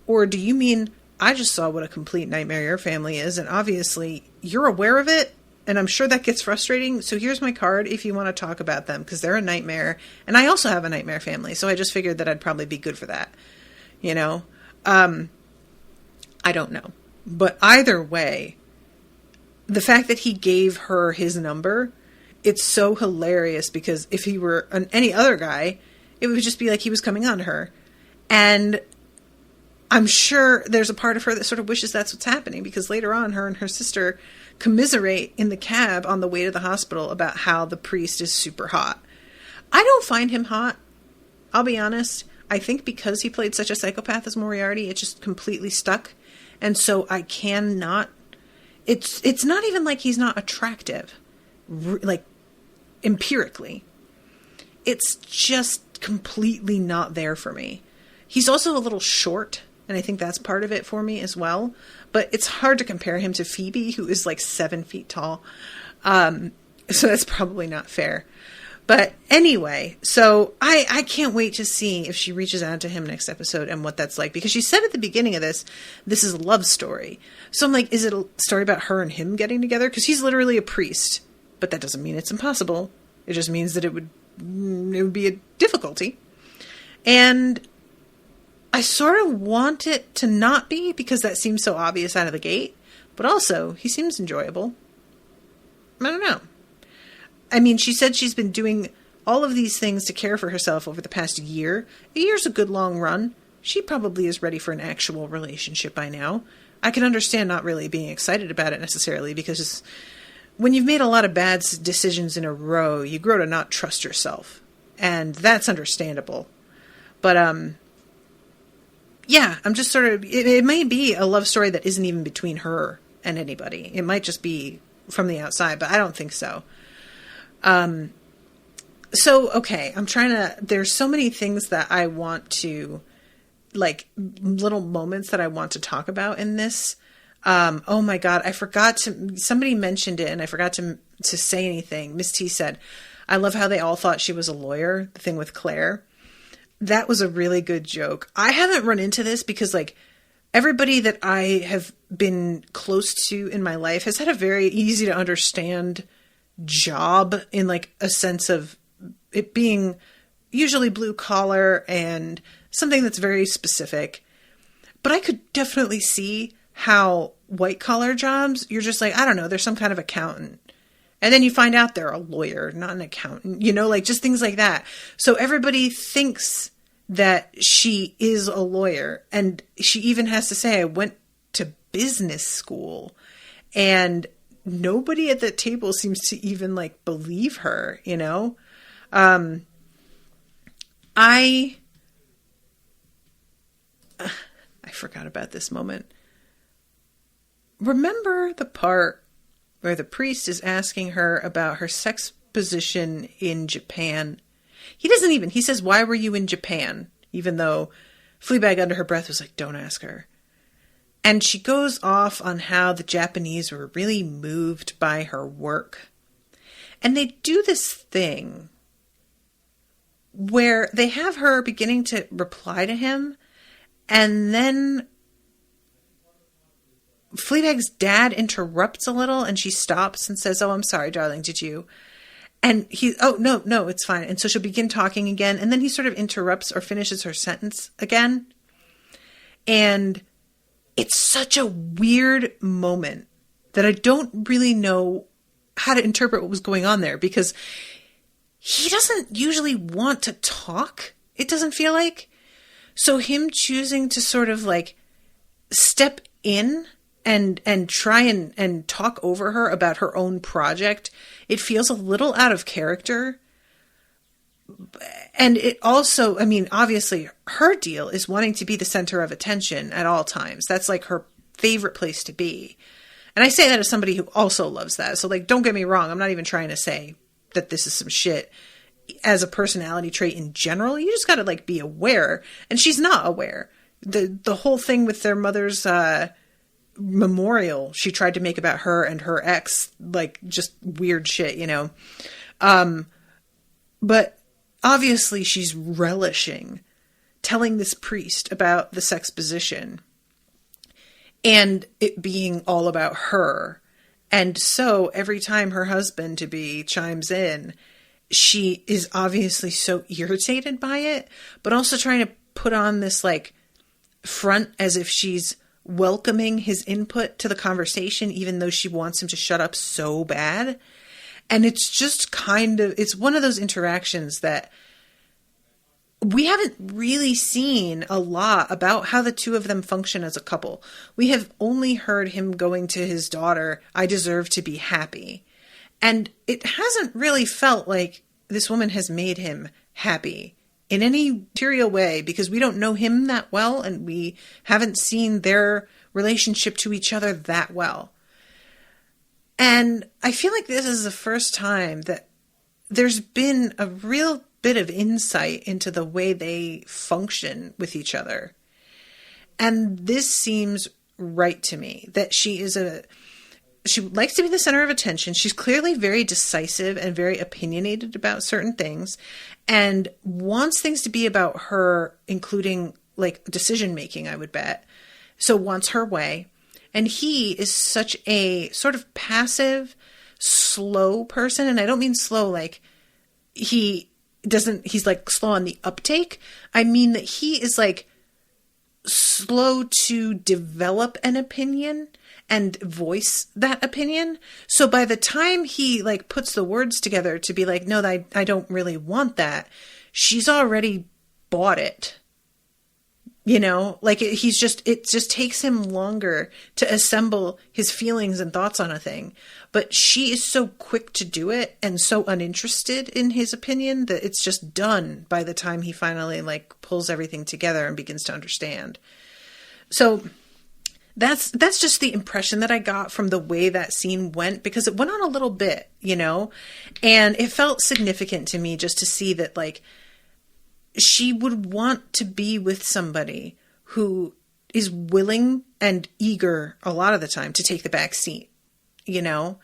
Or do you mean, I just saw what a complete nightmare your family is, and obviously you're aware of it, and I'm sure that gets frustrating, so here's my card if you want to talk about them, because they're a nightmare, and I also have a nightmare family, so I just figured that I'd probably be good for that, you know? I don't know. But either way, the fact that he gave her his number, it's so hilarious because if he were any other guy, it would just be like he was coming on to her. And I'm sure there's a part of her that sort of wishes that's what's happening because later on, her and her sister commiserate in the cab on the way to the hospital about how the priest is super hot. I don't find him hot. I'll be honest. I think because he played such a psychopath as Moriarty, it just completely stuck. And so I cannot, it's not even like he's not attractive, like empirically. It's just completely not there for me. He's also a little short, and I think that's part of it for me as well. But it's hard to compare him to Phoebe, who is like 7 feet tall. So that's probably not fair. But anyway, so I can't wait to see if she reaches out to him next episode and what that's like. Because she said at the beginning of this is a love story. So I'm like, is it a story about her and him getting together? Because he's literally a priest. But that doesn't mean it's impossible. It just means that it would be a difficulty. And I sort of want it to not be because that seems so obvious out of the gate. But also, he seems enjoyable. I don't know. I mean, she said she's been doing all of these things to care for herself over the past year. A year's a good long run. She probably is ready for an actual relationship by now. I can understand not really being excited about it necessarily because when you've made a lot of bad decisions in a row, you grow to not trust yourself. And that's understandable. But, yeah, I'm just sort of, it may be a love story that isn't even between her and anybody. It might just be from the outside, but I don't think so. So, okay, there's so many things that I want to, like, little moments that I want to talk about in this. Oh my God, somebody mentioned it and I forgot to say anything. Miss T said, I love how they all thought she was a lawyer, the thing with Claire. That was a really good joke. I haven't run into this because, like, everybody that I have been close to in my life has had a very easy to understand job in like a sense of it being usually blue collar and something that's very specific. But I could definitely see how white collar jobs, you're just like, I don't know, they're some kind of accountant. And then you find out they're a lawyer, not an accountant, you know, like just things like that. So everybody thinks that she is a lawyer. And she even has to say, I went to business school. And nobody at that table seems to even like believe her, you know? I forgot about this moment. Remember the part where the priest is asking her about her sex position in Japan. He says, why were you in Japan? Even though Fleabag under her breath was like, don't ask her. And she goes off on how the Japanese were really moved by her work. And they do this thing where they have her beginning to reply to him, and then Fleabag's dad interrupts a little, and she stops and says, oh, I'm sorry, darling, did you? And no, it's fine. And so she'll begin talking again, and then he sort of interrupts or finishes her sentence again. And it's such a weird moment that I don't really know how to interpret what was going on there, because he doesn't usually want to talk, it doesn't feel like. So him choosing to sort of like step in and try and talk over her about her own project, it feels a little out of character. And it also, I mean, obviously her deal is wanting to be the center of attention at all times. That's like her favorite place to be. And I say that as somebody who also loves that. So like, don't get me wrong. I'm not even trying to say that this is some shit as a personality trait in general. You just got to like be aware. And she's not aware. The whole thing with their mother's, memorial she tried to make about her and her ex, like just weird shit, you know? But obviously she's relishing telling this priest about the sex position and it being all about her. And so every time her husband-to-be chimes in, she is obviously so irritated by it, but also trying to put on this like front as if she's welcoming his input to the conversation, even though she wants him to shut up so bad. And it's just it's one of those interactions that we haven't really seen a lot about how the two of them function as a couple. We have only heard him going to his daughter, I deserve to be happy. And it hasn't really felt like this woman has made him happy in any material way, because we don't know him that well and we haven't seen their relationship to each other that well. And I feel like this is the first time that there's been a real bit of insight into the way they function with each other. And this seems right to me, that she likes to be the center of attention. She's clearly very decisive and very opinionated about certain things and wants things to be about her, including like decision making, I would bet. So wants her way. And he is such a sort of passive, slow person. And I don't mean slow like he's like slow on the uptake. I mean that he is like slow to develop an opinion and voice that opinion. So by the time he like puts the words together to be like, no, I don't really want that, she's already bought it. You know, like it just takes him longer to assemble his feelings and thoughts on a thing. But she is so quick to do it and so uninterested in his opinion that it's just done by the time he finally like pulls everything together and begins to understand. So that's just the impression that I got from the way that scene went, because it went on a little bit, you know, and it felt significant to me just to see that like she would want to be with somebody who is willing and eager a lot of the time to take the back seat, you know,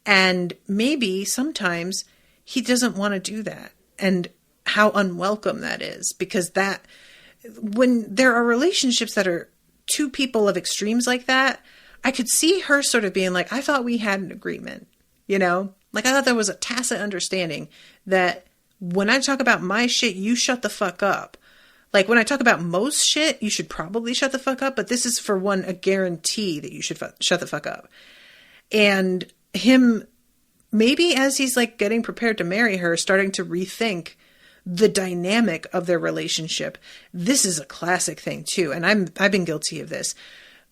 and maybe sometimes he doesn't want to do that, and how unwelcome that is, because that when there are relationships that are two people of extremes like that, I could see her sort of being like, I thought we had an agreement, you know, like I thought there was a tacit understanding that when I talk about my shit, you shut the fuck up. Like when I talk about most shit, you should probably shut the fuck up. But this is for one, a guarantee that you should shut the fuck up. And him, maybe as he's like getting prepared to marry her, starting to rethink the dynamic of their relationship. This is a classic thing too. And I've been guilty of this.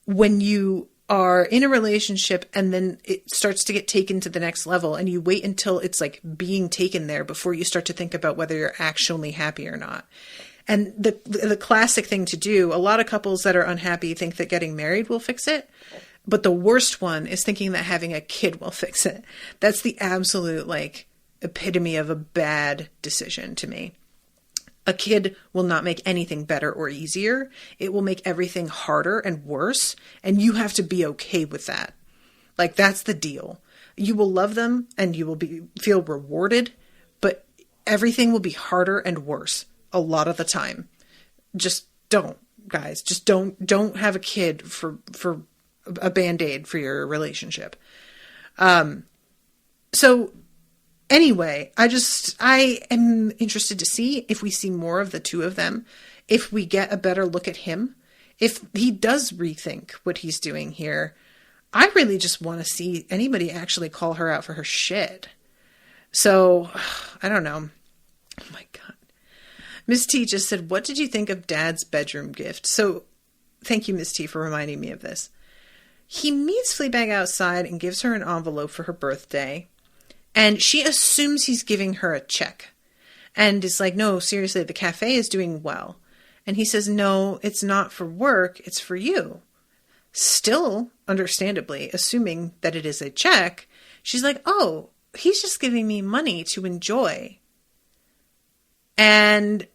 When you are in a relationship and then it starts to get taken to the next level and you wait until it's like being taken there before you start to think about whether you're actually happy or not. And the classic thing to do, a lot of couples that are unhappy think that getting married will fix it. But the worst one is thinking that having a kid will fix it. That's the absolute, like, epitome of a bad decision to me. A kid will not make anything better or easier. It will make everything harder and worse, and you have to be okay with that. Like, that's the deal. You will love them and you will feel rewarded, but everything will be harder and worse a lot of the time. Just don't, guys. Just don't have a kid for a Band-Aid for your relationship. So anyway, I am interested to see if we see more of the two of them, if we get a better look at him, if he does rethink what he's doing here. I really just want to see anybody actually call her out for her shit. So, I don't know. Oh my God. Miss T just said, what did you think of Dad's bedroom gift? So, thank you, Miss T, for reminding me of this. He meets Fleabag outside and gives her an envelope for her birthday. And she assumes he's giving her a check. And is like, no, seriously, the cafe is doing well. And he says, no, it's not for work, it's for you. Still, understandably, assuming that it is a check, she's like, oh, he's just giving me money to enjoy. And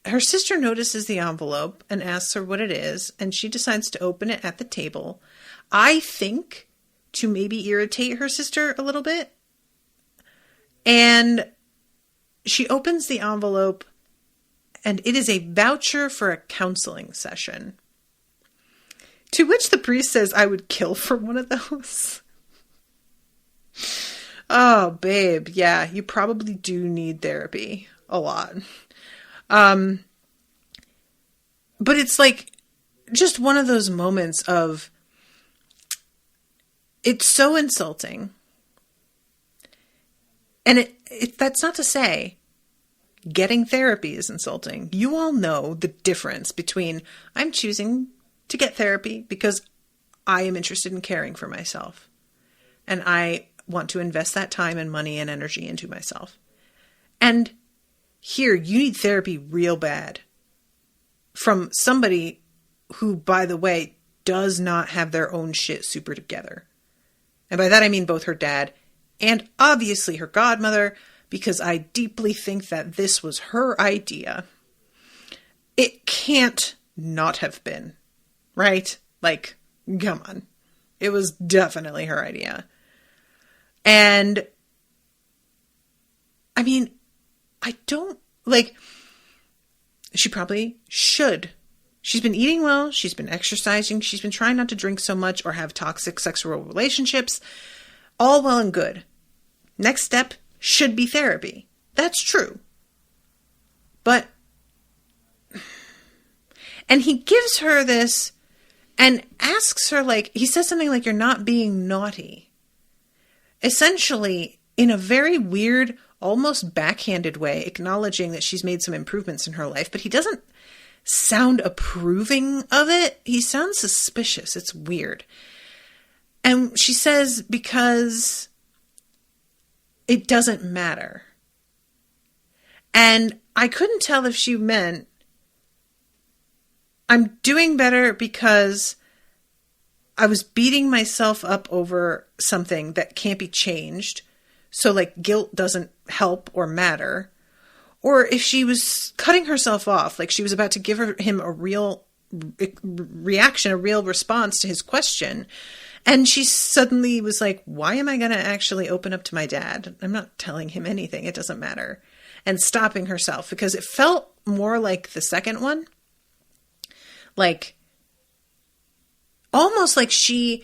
her sister notices the envelope and asks her what it is, and she decides to open it at the table. I think to maybe irritate her sister a little bit. And she opens the envelope, and it is a voucher for a counseling session. To which the priest says, I would kill for one of those. Oh, babe. Yeah, you probably do need therapy a lot. But it's like just one of those moments of, it's so insulting. And that's not to say getting therapy is insulting. You all know the difference between I'm choosing to get therapy because I am interested in caring for myself. And I want to invest that time and money and energy into myself. And here, you need therapy real bad from somebody who, by the way, does not have their own shit super together. And by that I mean both her dad and obviously her godmother, because I deeply think that this was her idea. It can't not have been. Right? Like, come on. It was definitely her idea. And, I mean, I don't, like, she probably should. She's been eating well. She's been exercising. She's been trying not to drink so much or have toxic sexual relationships. All well and good. Next step should be therapy. That's true. But, and he gives her this and asks her, like, he says something like, you're not being naughty. Essentially, in a very weird, almost backhanded way, acknowledging that she's made some improvements in her life, but he doesn't sound approving of it. He sounds suspicious. It's weird. And she says, because it doesn't matter. And I couldn't tell if she meant, I'm doing better because I was beating myself up over something that can't be changed. So, like, guilt doesn't help or matter. Or if she was cutting herself off, like she was about to give him a real reaction, a real response to his question. And she suddenly was like, why am I going to actually open up to my dad? I'm not telling him anything. It doesn't matter. And stopping herself, because it felt more like the second one. Like, almost like she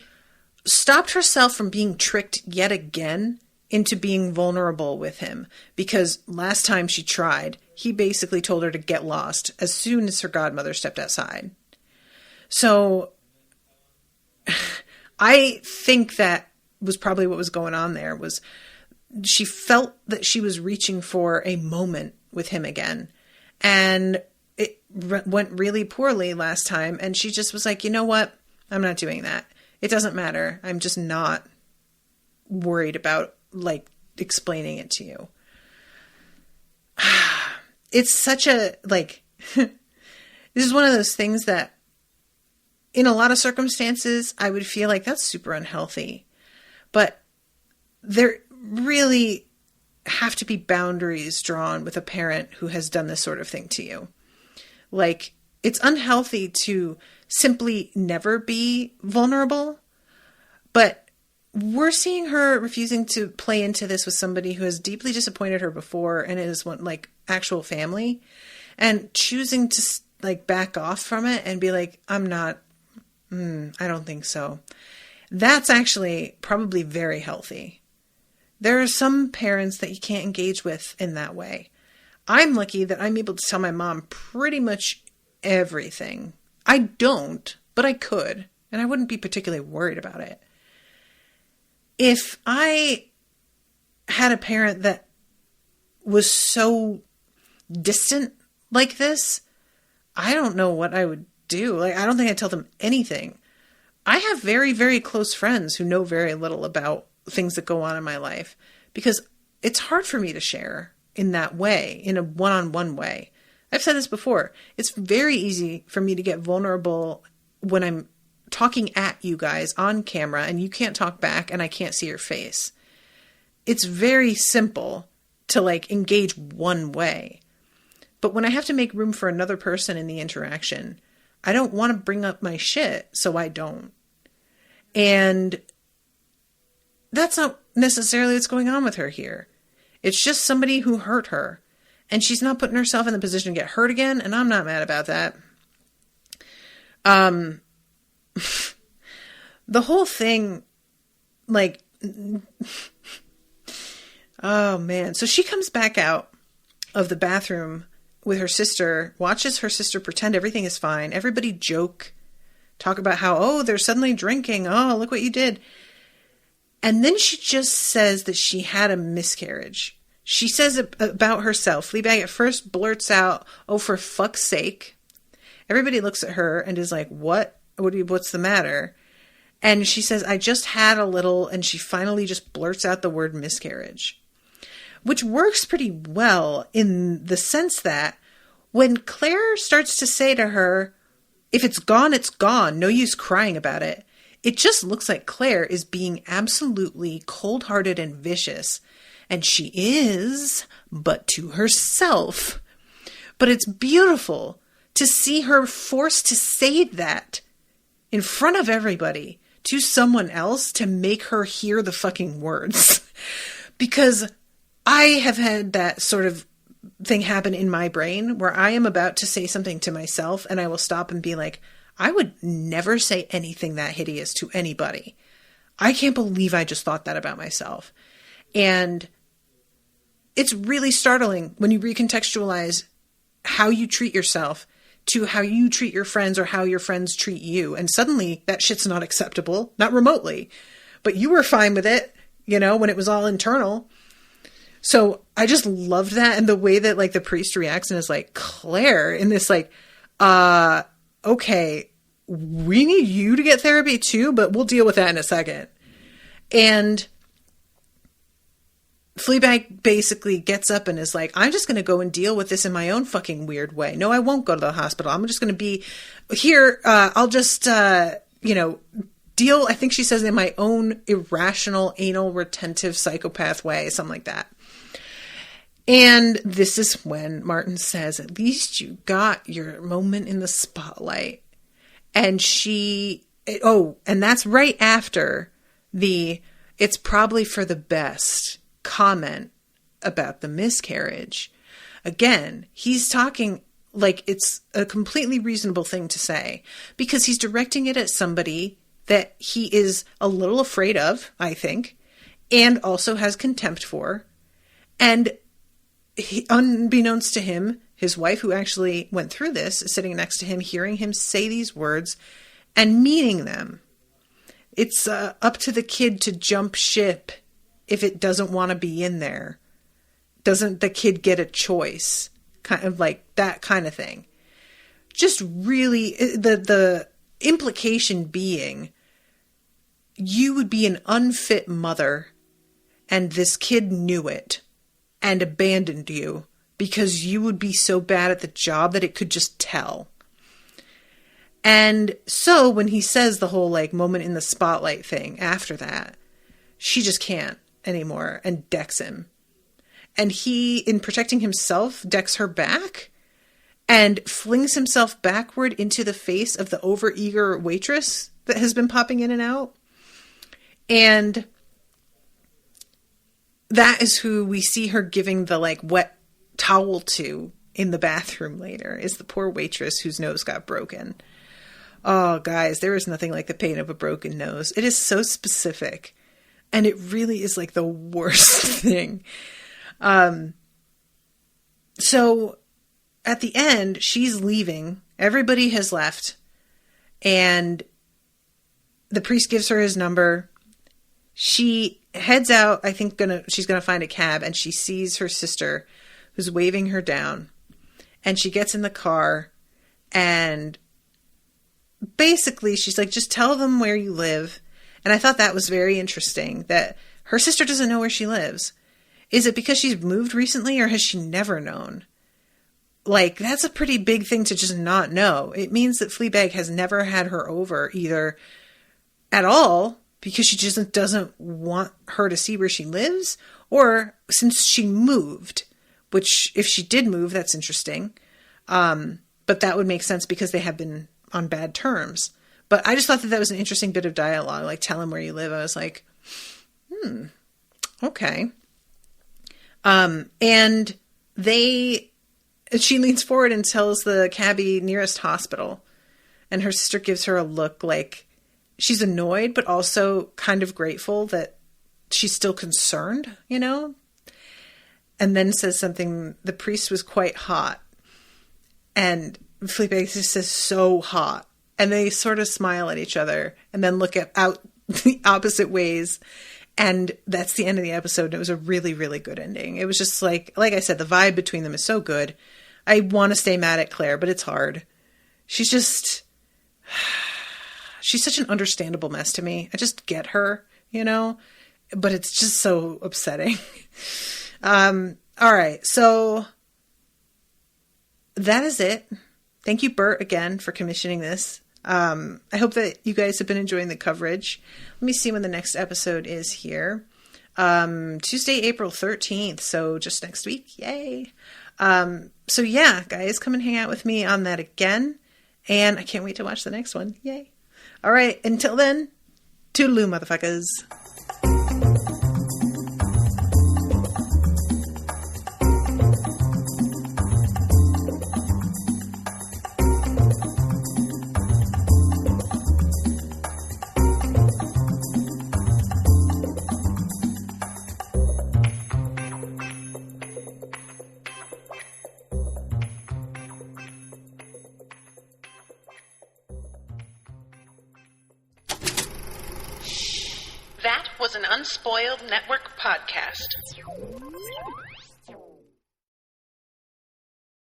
stopped herself from being tricked yet again into being vulnerable with him. Because last time she tried, he basically told her to get lost as soon as her godmother stepped outside. So I think that was probably what was going on there, was she felt that she was reaching for a moment with him again. And it went really poorly last time. And she just was like, you know what? I'm not doing that. It doesn't matter. I'm just not worried about, like, explaining it to you. It's such a, like, this is one of those things that in a lot of circumstances, I would feel like that's super unhealthy. But there really have to be boundaries drawn with a parent who has done this sort of thing to you. Like, it's unhealthy to simply never be vulnerable, but we're seeing her refusing to play into this with somebody who has deeply disappointed her before and is like actual family, and choosing to like back off from it and be like, I'm not, I don't think so. That's actually probably very healthy. There are some parents that you can't engage with in that way. I'm lucky that I'm able to tell my mom pretty much everything. I don't, but I could, and I wouldn't be particularly worried about it. If I had a parent that was so distant like this, I don't know what I would do. Like, I don't think I'd tell them anything. I have very, very close friends who know very little about things that go on in my life because it's hard for me to share in that way, in a one-on-one way. I've said this before. It's very easy for me to get vulnerable when I'm talking at you guys on camera and you can't talk back and I can't see your face. It's very simple to like engage one way. But when I have to make room for another person in the interaction, I don't want to bring up my shit, so I don't. And that's not necessarily what's going on with her here. It's just somebody who hurt her. And she's not putting herself in the position to get hurt again, and I'm not mad about that. The whole thing, like, oh man. So she comes back out of the bathroom with her sister, watches her sister pretend everything is fine. Everybody joke, talk about how, oh, they're suddenly drinking. Oh, look what you did. And then she just says that she had a miscarriage. She says about herself. Fleabag at first blurts out, oh, for fuck's sake. Everybody looks at her and is like, what's the matter? And she says, I just had a little, and she finally just blurts out the word miscarriage, which works pretty well in the sense that when Claire starts to say to her, if it's gone, it's gone. No use crying about it. It just looks like Claire is being absolutely cold-hearted and vicious. And she is, but to herself. But it's beautiful to see her forced to say that in front of everybody to someone else to make her hear the fucking words. Because I have had that sort of thing happen in my brain where I am about to say something to myself and I will stop and be like, I would never say anything that hideous to anybody. I can't believe I just thought that about myself. And it's really startling when you recontextualize how you treat yourself to how you treat your friends or how your friends treat you. And suddenly that shit's not acceptable, not remotely, but you were fine with it, when it was all internal. So I just loved that. And the way that like the priest reacts and is like, Claire, in this like, okay, we need you to get therapy too, but we'll deal with that in a second. And Fleabag basically gets up and is like, I'm just going to go and deal with this in my own fucking weird way. No, I won't go to the hospital. I'm just going to be here. I'll just, deal, I think she says, in my own irrational, anal, retentive psychopath way, something like that. And this is when Martin says, at least you got your moment in the spotlight. And and that's right after it's probably for the best comment about the miscarriage. Again, he's talking like it's a completely reasonable thing to say because he's directing it at somebody that he is a little afraid of, I think, and also has contempt for. And unbeknownst to him, his wife, who actually went through this, is sitting next to him, hearing him say these words and meaning them. It's up to the kid to jump ship if it doesn't want to be in there. Doesn't the kid get a choice? Kind of like that kind of thing. Just really, the implication being, you would be an unfit mother, and this kid knew it and abandoned you because you would be so bad at the job that it could just tell. And so when he says the whole like moment in the spotlight thing after that, she just can't anymore and decks him. And he, in protecting himself, decks her back and flings himself backward into the face of the overeager waitress that has been popping in and out. And that is who we see her giving the like wet towel to in the bathroom later, is the poor waitress whose nose got broken. Oh, guys, there is nothing like the pain of a broken nose. It is so specific. And it really is like the worst thing. So at the end, she's leaving. Everybody has left. And the priest gives her his number. She heads out, I think she's gonna find a cab, and she sees her sister who's waving her down. And she gets in the car, and basically she's like, just tell them where you live. And I thought that was very interesting, that her sister doesn't know where she lives. Is it because she's moved recently, or has she never known? Like, that's a pretty big thing to just not know. It means that Fleabag has never had her over either at all, because she just doesn't want her to see where she lives, or since she moved, which if she did move, that's interesting. But that would make sense because they have been on bad terms. But I just thought that was an interesting bit of dialogue, like tell him where you live. I was like, okay. And she leans forward and tells the cabbie nearest hospital, and her sister gives her a look like she's annoyed, but also kind of grateful that she's still concerned, you know? And then says something, the priest was quite hot. And Fleabag just says, so hot. And they sort of smile at each other and then look out the opposite ways. And that's the end of the episode. It was a really, really good ending. It was just like I said, the vibe between them is so good. I want to stay mad at Claire, but it's hard. She's such an understandable mess to me. I just get her, you know, but it's just so upsetting. All right. So that is it. Thank you, Bert, again for commissioning this. I hope that you guys have been enjoying the coverage. Let me see when the next episode is here. Tuesday, April 13th. So just next week. Yay. So yeah, guys, come and hang out with me on that again. And I can't wait to watch the next one. Yay. All right. Until then, toodaloo, motherfuckers. That was an Unspoiled Network podcast.